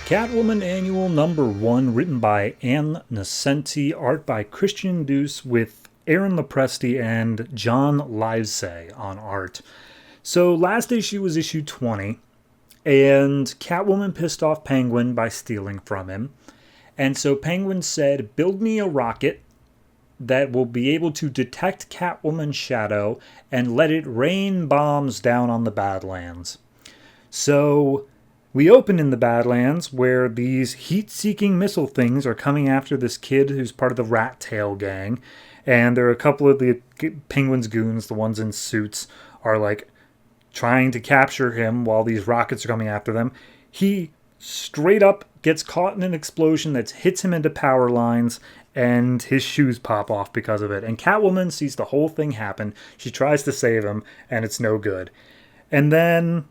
Catwoman Annual Number 1, written by Ann Nocenti, art by Christian Deuce with Aaron Lopresti and John Livesay on art. So last issue was issue 20, and Catwoman pissed off Penguin by stealing from him. And so Penguin said, build me a rocket that will be able to detect Catwoman's shadow and let it rain bombs down on the Badlands. So we open in the Badlands where these heat-seeking missile things are coming after this kid who's part of the Rat Tail gang. And there are a couple of the Penguin's goons, the ones in suits, are like trying to capture him while these rockets are coming after them. He straight up gets caught in an explosion that hits him into power lines, and his shoes pop off because of it. And Catwoman sees the whole thing happen. She tries to save him, and it's no good. And then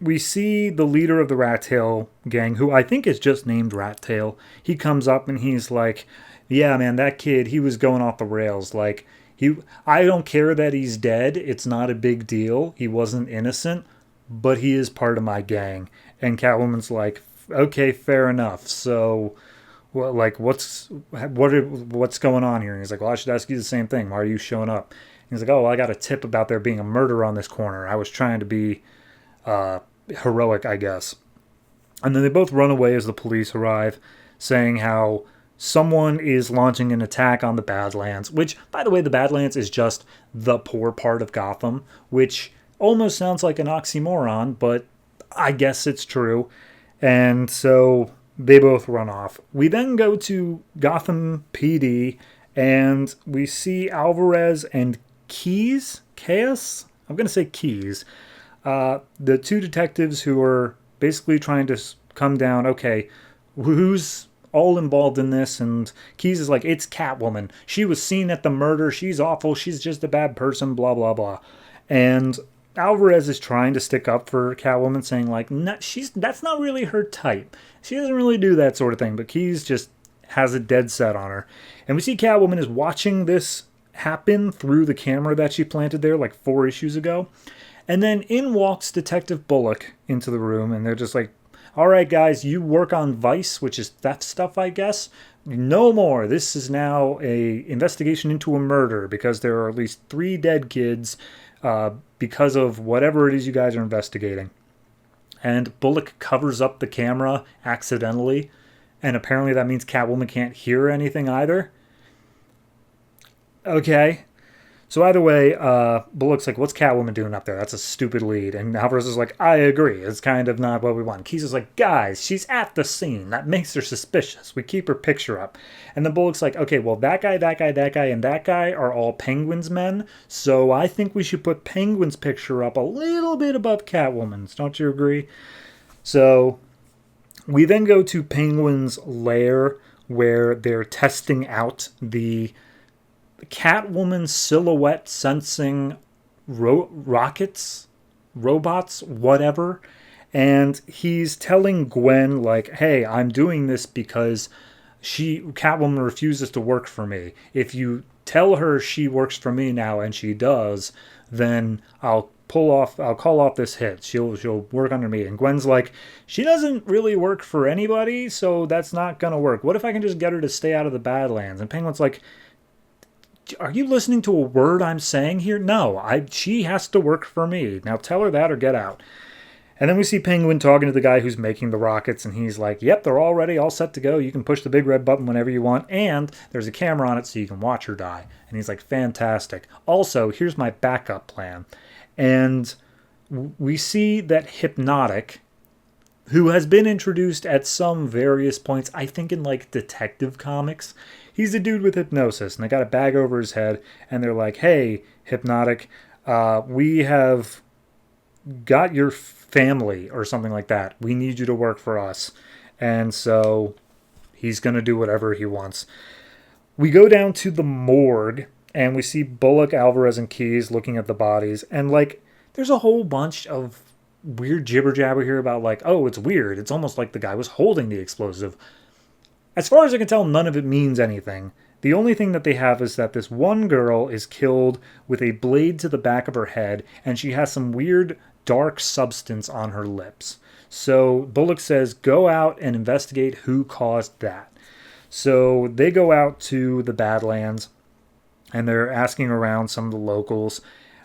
we see the leader of the Rat Tail gang, who I think is just named Rat Tail. He comes up and he's like, yeah, man, that kid, he was going off the rails. Like, I don't care that he's dead. It's not a big deal. He wasn't innocent, but he is part of my gang. And Catwoman's like, okay, fair enough. So, well, like, what's going on here? And he's like, well, I should ask you the same thing. Why are you showing up? And he's like, oh, well, I got a tip about there being a murder on this corner. I was trying to be heroic, I guess. And then they both run away as the police arrive, saying how someone is launching an attack on the Badlands, which, by the way, the Badlands is just the poor part of Gotham, which almost sounds like an oxymoron, but I guess it's true. And so they both run off. We then go to Gotham PD, and we see Alvarez and Keyes? I'm going to say Keyes. The two detectives who are basically trying to come down, okay, who's all involved in this? And Keyes is like, it's Catwoman. She was seen at the murder. She's awful. She's just a bad person, blah, blah, blah. And Alvarez is trying to stick up for Catwoman, saying like, that's not really her type. She doesn't really do that sort of thing. But Keyes just has a dead set on her. And we see Catwoman is watching this happen through the camera that she planted there like 4 issues ago. And then in walks Detective Bullock into the room, and they're just like, all right, guys, you work on Vice, which is theft stuff, I guess. No more. This is now a investigation into a murder because there are at least 3 dead kids because of whatever it is you guys are investigating. And Bullock covers up the camera accidentally, and apparently that means Catwoman can't hear anything either. Okay. So either way, Bullock's like, what's Catwoman doing up there? That's a stupid lead. And Alvarez is like, I agree. It's kind of not what we want. Keyes is like, guys, she's at the scene. That makes her suspicious. We keep her picture up. And then Bullock's like, okay, well, that guy, and that guy are all Penguin's men. So I think we should put Penguin's picture up a little bit above Catwoman's. Don't you agree? So we then go to Penguin's lair where they're testing out the Catwoman silhouette sensing robots, whatever. And he's telling Gwen, like, hey, I'm doing this because Catwoman refuses to work for me. If you tell her she works for me now, and she does, then I'll call off this hit. She'll work under me. And Gwen's like, she doesn't really work for anybody, so that's not gonna work. What if I can just get her to stay out of the Badlands? And Penguin's like, are you listening to a word I'm saying here? No, she has to work for me. Now tell her that or get out. And then we see Penguin talking to the guy who's making the rockets, and he's like, yep, they're all ready, all set to go. You can push the big red button whenever you want, and there's a camera on it so you can watch her die. And he's like, fantastic. Also, here's my backup plan. And we see that Hypnotic, who has been introduced at some various points, I think in like Detective Comics. He's a dude with hypnosis, and they got a bag over his head, and they're like, hey, Hypnotic, we have got your family, or something like that. We need you to work for us. And so he's going to do whatever he wants. We go down to the morgue, and we see Bullock, Alvarez, and Keyes looking at the bodies, and like, there's a whole bunch of weird jibber jabber here about like, oh, it's weird. It's almost like the guy was holding the explosive. As far as I can tell, none of it means anything. The only thing that they have is that this one girl is killed with a blade to the back of her head, and she has some weird dark substance on her lips. So Bullock says, go out and investigate who caused that. So they go out to the Badlands and they're asking around some of the locals.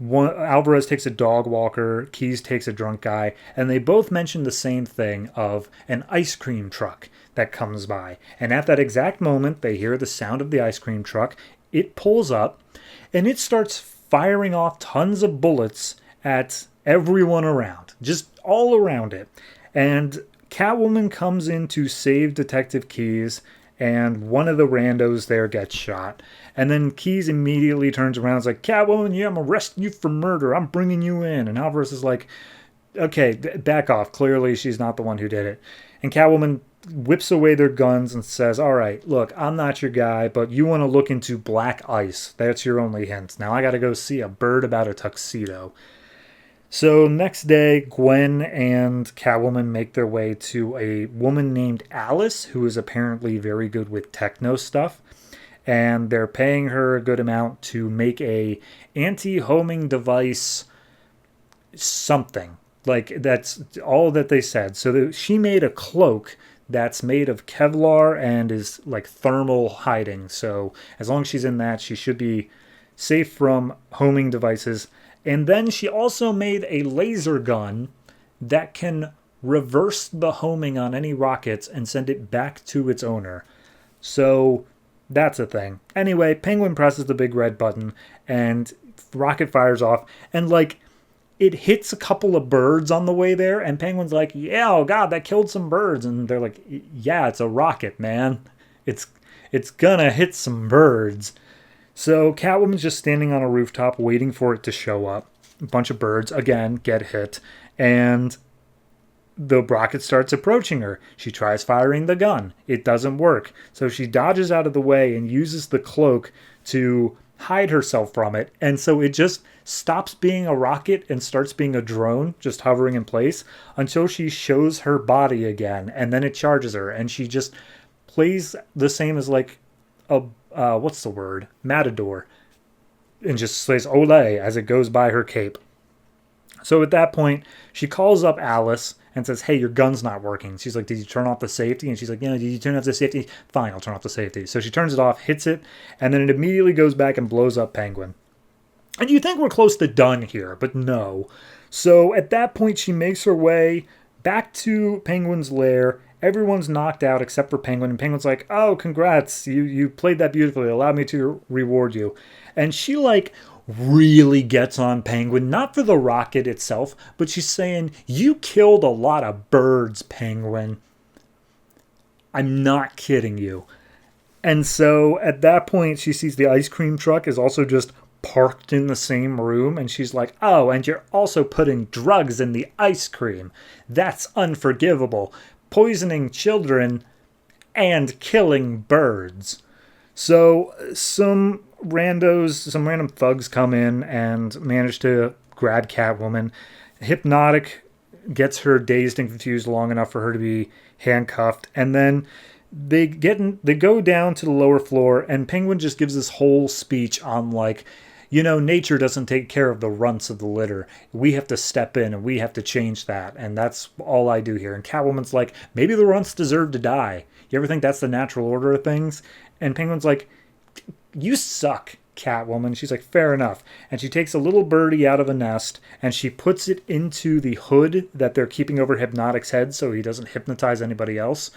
Alvarez takes a dog walker, Keyes takes a drunk guy, and they both mention the same thing of an ice cream truck that comes by. And at that exact moment, they hear the sound of the ice cream truck. It pulls up, and it starts firing off tons of bullets at everyone around, just all around it. And Catwoman comes in to save Detective Keyes, and one of the randos there gets shot. And then Keyes immediately turns around and is like, Catwoman, yeah, I'm arresting you for murder. I'm bringing you in. And Alvarez is like, okay, back off. Clearly, she's not the one who did it. And Catwoman whips away their guns and says, all right, look, I'm not your guy, but you want to look into black ice. That's your only hint. Now I got to go see a bird about a tuxedo. So next day, Gwen and Catwoman make their way to a woman named Alice, who is apparently very good with techno stuff. And they're paying her a good amount to make a anti-homing device something. Like, that's all that they said. So she made a cloak that's made of Kevlar and is like thermal hiding. So as long as she's in that, she should be safe from homing devices. And then she also made a laser gun that can reverse the homing on any rockets and send it back to its owner. So that's a thing. Anyway, Penguin presses the big red button and rocket fires off. And like, it hits a couple of birds on the way there. And Penguin's like, yeah, oh God, that killed some birds. And they're like, yeah, it's a rocket, man. It's gonna hit some birds. So Catwoman's just standing on a rooftop waiting for it to show up. A bunch of birds, again, get hit. And the rocket starts approaching her. She tries firing the gun. It doesn't work. So she dodges out of the way and uses the cloak to hide herself from it. And so it just stops being a rocket and starts being a drone, just hovering in place, until she shows her body again. And then it charges her. And she just plays the same as like a what's the word? Matador. And just says ole as it goes by her cape. So at that point, she calls up Alice and says, hey, your gun's not working. She's like, did you turn off the safety? And she's like, yeah, did you turn off the safety? Fine, I'll turn off the safety. So she turns it off, hits it, and then it immediately goes back and blows up Penguin. And you think we're close to done here, but no. So at that point, she makes her way back to Penguin's lair. Everyone's knocked out except for Penguin. And Penguin's like, oh, congrats. You played that beautifully. Allow me to reward you. And she like really gets on Penguin, not for the rocket itself, but she's saying, you killed a lot of birds, Penguin. I'm not kidding you. And so at that point, she sees the ice cream truck is also just parked in the same room. And she's like, oh, and you're also putting drugs in the ice cream. That's unforgivable. Poisoning children and killing birds. So some random thugs come in and manage to grab Catwoman. Hypnotic gets her dazed and confused long enough for her to be handcuffed. And then they go down to the lower floor, and Penguin just gives this whole speech on like, you know, nature doesn't take care of the runts of the litter. We have to step in and we have to change that. And that's all I do here. And Catwoman's like, maybe the runts deserve to die. You ever think that's the natural order of things? And Penguin's like, you suck, Catwoman. She's like, fair enough. And she takes a little birdie out of a nest and she puts it into the hood that they're keeping over Hypnotic's head so he doesn't hypnotize anybody else.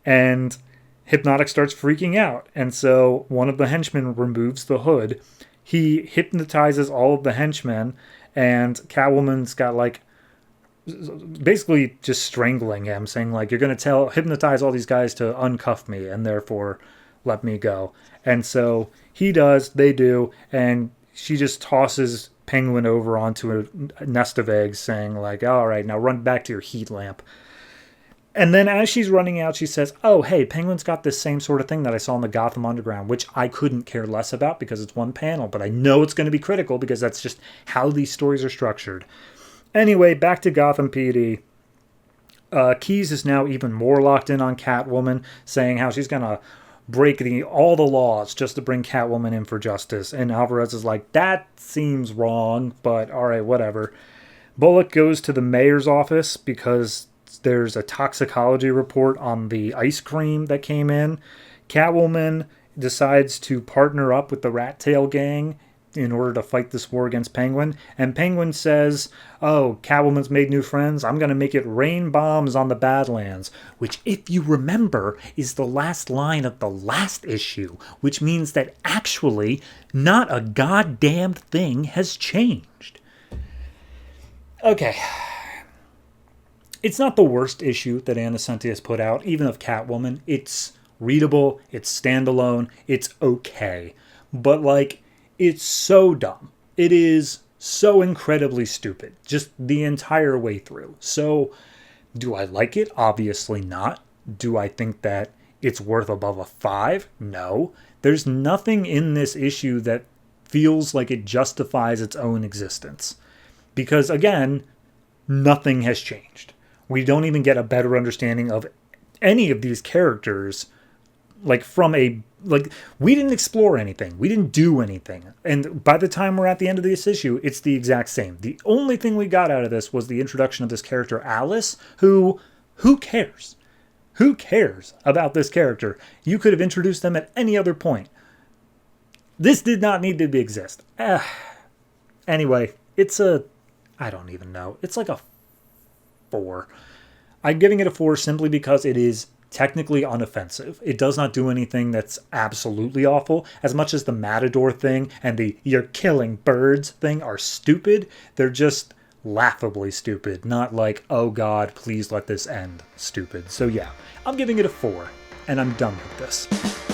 And Hypnotic starts freaking out. And so one of the henchmen removes the hood. He hypnotizes all of the henchmen, and Catwoman's got like basically just strangling him, saying like, you're going to hypnotize all these guys to uncuff me and therefore let me go. And so he does, they do, and she just tosses Penguin over onto a nest of eggs, saying like, all right, now run back to your heat lamp. And then as she's running out, she says, oh, hey, Penguin's got this same sort of thing that I saw in the Gotham Underground, which I couldn't care less about because it's one panel, but I know it's going to be critical because that's just how these stories are structured. Anyway, back to Gotham PD. Keyes is now even more locked in on Catwoman, saying how she's going to break all the laws just to bring Catwoman in for justice. And Alvarez is like, that seems wrong, but all right, whatever. Bullock goes to the mayor's office because there's a toxicology report on the ice cream that came in. Catwoman decides to partner up with the Rat Tail gang in order to fight this war against Penguin. And Penguin says, oh, Catwoman's made new friends. I'm going to make it rain bombs on the Badlands. Which, if you remember, is the last line of the last issue. Which means that actually not a goddamn thing has changed. Okay. It's not the worst issue that Ann Nocenti has put out, even of Catwoman. It's readable, it's standalone, it's okay. But, like, it's so dumb. It is so incredibly stupid, just the entire way through. So, do I like it? Obviously not. Do I think that it's worth above a 5? No. There's nothing in this issue that feels like it justifies its own existence. Because, again, nothing has changed. We don't even get a better understanding of any of these characters, we didn't explore anything. We didn't do anything. And by the time we're at the end of this issue, it's the exact same. The only thing we got out of this was the introduction of this character, Alice, who cares? Who cares about this character? You could have introduced them at any other point. This did not need to exist. Anyway, I don't even know. It's like a 4. I'm giving it a 4 simply because it is technically unoffensive. It does not do anything that's absolutely awful. As much as the Matador thing and the "you're killing birds" thing are stupid, they're just laughably stupid. Not like, oh god, please let this end stupid. So yeah, I'm giving it a 4, and I'm done with this.